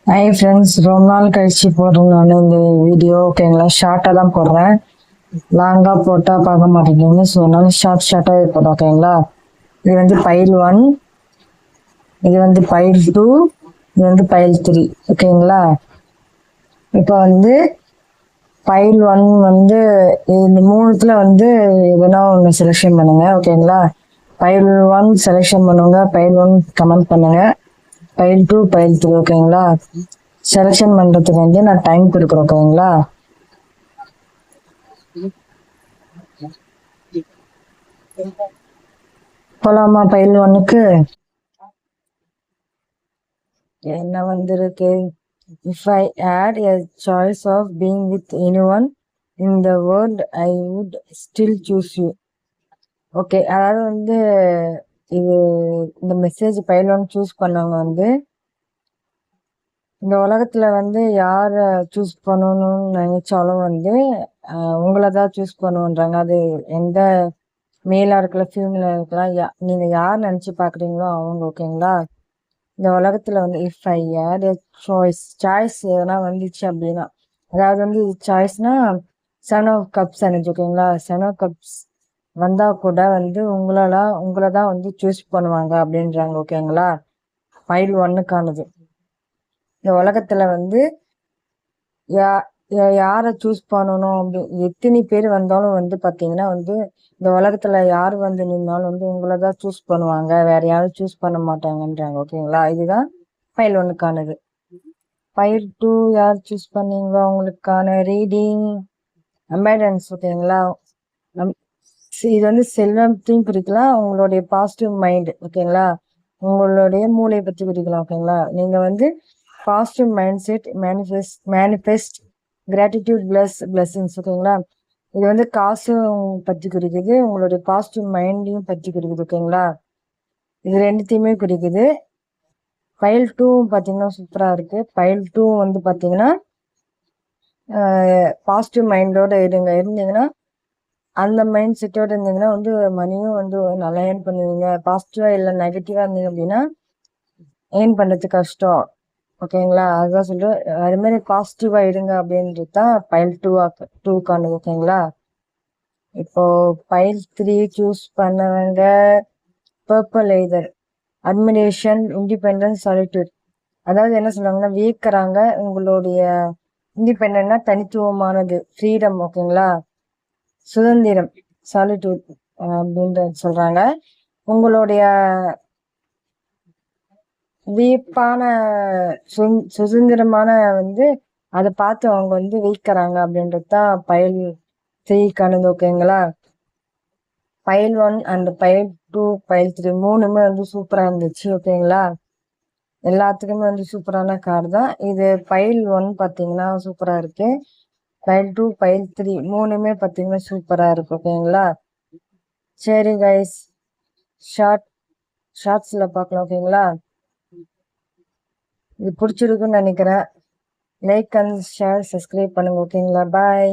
Hi friends, ரொம்ப நாள் கழிச்சு போடுறேன் நான் இந்த வீடியோ. ஓகேங்களா, ஷார்ட்டாக தான் போடுறேன். லாங்காக போட்டால் பார்க்க மாட்டேங்குது. ஸோ அதனால ஷார்ட்டாகவே போடுறேன். ஓகேங்களா, இது வந்து பைல் 1, இது வந்து பைல் 2, இது வந்து பைல் 3. ஓகேங்களா, இப்போ வந்து பைல் 1 வந்து இந்த மூணுத்துல வந்து எதுனா ஒன்று செலெக்ஷன் பண்ணுங்க. ஓகேங்களா, பைல் 1 செலெக்ஷன் பண்ணுங்க, பைல் 1 கமெண்ட் பண்ணுங்க, பைல் 2 பைல் 3. ஓகேங்களா, செலெக்ஷன் பண்ணுறதுக்கு வந்து நான் டைம் கொடுக்குறேன். ஓகேங்களா, போலாமா? பைல் 1க்கு என்ன வந்திருக்கு? If I had a choice of being with anyone in the world I would still choose you. Okay, அதாவது வந்து இது இந்த மெசேஜ் பைல் 1 சூஸ் பண்ணவங்க வந்து இந்த உலகத்துல வந்து யார சூஸ் பண்ணணும்னு நினைச்சாலும் வந்து உங்களை தான் சூஸ் பண்ணுன்றாங்க. அது எந்த மேலா இருக்கலாம், ஃபீமேலா இருக்கலாம், நீங்க யார் நினைச்சு பாக்குறீங்களோ அவங்க. ஓகேங்களா, இந்த உலகத்துல வந்து if I had a choice எதனா வந்துச்சு அப்படின்னா, அதாவது வந்து இது சாய்ஸ்னா செவன் ஆஃப் கப்ஸ் எனர்ஜி. ஓகேங்களா, செவன் ஆஃப் கப்ஸ் வந்தா கூட வந்து உங்களை தான் வந்து சூஸ் பண்ணுவாங்க அப்படின்றாங்க. ஓகேங்களா, பைல் 1க்கானது. இந்த உலகத்துல வந்து யாரை சூஸ் பண்ணணும் அப்படி எத்தனை பேர் வந்தாலும் வந்து பாத்தீங்கன்னா வந்து இந்த உலகத்துல யார் வந்து நின்னாலும் வந்து உங்களை தான் சூஸ் பண்ணுவாங்க, வேற யாரும் சூஸ் பண்ண மாட்டாங்கன்றாங்க. ஓகேங்களா, இதுதான் பைல் 1க்கானது. பைல் 2 யார் சூஸ் பண்ணீங்களோ உங்களுக்கான ரீடிங் அம்பைடன்ஸ். ஓகேங்களா, இது வந்து செல்வத்தையும் குறிக்கலாம், உங்களுடைய பாசிட்டிவ் மைண்ட். ஓகேங்களா, உங்களுடைய மூளையை பற்றி குறிக்கலாம். ஓகேங்களா, நீங்க வந்து positive mind set, manifest gratitude blessings. ஓகேங்களா, இது வந்து காசும் பற்றி குறிக்குது, உங்களுடைய பாசிட்டிவ் மைண்டையும் பற்றி குறிக்குது. ஓகேங்களா, இது ரெண்டுத்தையுமே குறிக்குது. பைல் 2 பார்த்தீங்கன்னா சூப்பராக இருக்கு. பைல் 2 வந்து பார்த்தீங்கன்னா பாசிட்டிவ் மைண்டோட இருந்தீங்கன்னா, அந்த மைண்ட் செட்டோட இருந்தீங்கன்னா வந்து மணியும் வந்து நல்லா ஏர்ன் பண்ணுவீங்க. பாசிட்டிவா இல்லை நெகட்டிவா இருந்தீங்க அப்படின்னா ஏர்ன் பண்ணுறது கஷ்டம். ஓகேங்களா, அதுதான் சொல்றேன். அது மாதிரி பாசிட்டிவா இருங்க அப்படின்றது தான் பைல் 2க்கானது. ஓகேங்களா, இப்போ பைல் 3 சூஸ் பண்ணவங்க purple either admiration, independence, solitude. அதாவது என்ன சொல்றாங்கன்னா, வியக்கிறாங்க உங்களுடைய இண்டிபெண்டா தனித்துவமானது, ஃப்ரீடம். ஓகேங்களா, சுதந்திரம், சாலிட்யூட் அப்படின்றது சொல்றாங்க. உங்களுடைய வியப்பான சுதந்திரமான வந்து அதை பார்த்து அவங்க வந்து வைக்கிறாங்க அப்படின்றது தான் பைல் 3க்கானது. ஓகேங்களா, பைல் 1 அண்ட் பைல் 2 பைல் 3 மூணுமே வந்து சூப்பரா இருந்துச்சு. ஓகேங்களா, எல்லாத்துக்குமே வந்து சூப்பரான கார்டு தான் இது. பைல் 1 பார்த்தீங்கன்னா சூப்பரா இருக்கு, பைல் 2 பைல் 3 மூணுமே பார்த்தீங்கன்னா சூப்பரா இருக்கு. ஓகேங்களா, சரி கைஸ், ஷார்ட்ஸ்ல பார்க்கலாம். ஓகேங்களா, இது பிடிச்சிருக்குன்னு நினைக்கிறேன். லைக் அண்ட் ஷேர், சப்ஸ்கிரைப் பண்ணுங்க. ஓகேங்களா, பாய்.